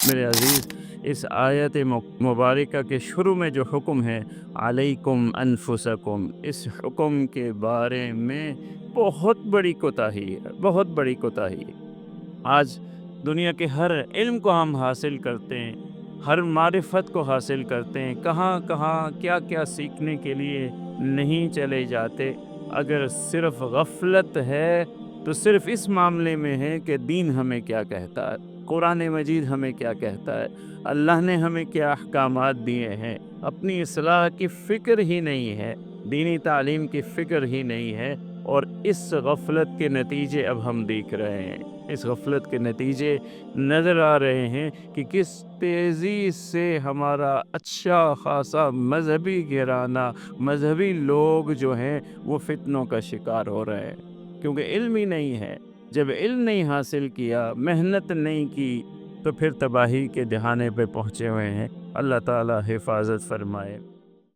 میرے عزیز، اس آیت مبارکہ کے شروع میں جو حکم ہے علیکم انفسکم، اس حکم کے بارے میں بہت بڑی کوتاہی ہے، بہت بڑی کوتاہی ہے۔ آج دنیا کے ہر علم کو ہم حاصل کرتے ہیں، ہر معرفت کو حاصل کرتے ہیں، کہاں کہاں کیا کیا سیکھنے کے لیے نہیں چلے جاتے۔ اگر صرف غفلت ہے تو صرف اس معاملے میں ہے کہ دین ہمیں کیا کہتا ہے، قرآن مجید ہمیں کیا کہتا ہے، اللہ نے ہمیں کیا احکامات دیے ہیں۔ اپنی اصلاح کی فکر ہی نہیں ہے، دینی تعلیم کی فکر ہی نہیں ہے، اور اس غفلت کے نتیجے اب ہم دیکھ رہے ہیں۔ اس غفلت کے نتیجے نظر آ رہے ہیں کہ کس تیزی سے ہمارا اچھا خاصا مذہبی گھرانہ، مذہبی لوگ جو ہیں وہ فتنوں کا شکار ہو رہے ہیں، کیونکہ علم ہی نہیں ہے۔ جب علم نہیں حاصل کیا، محنت نہیں کی، تو پھر تباہی کے دہانے پہ پہنچے ہوئے ہیں۔ اللہ تعالی حفاظت فرمائے۔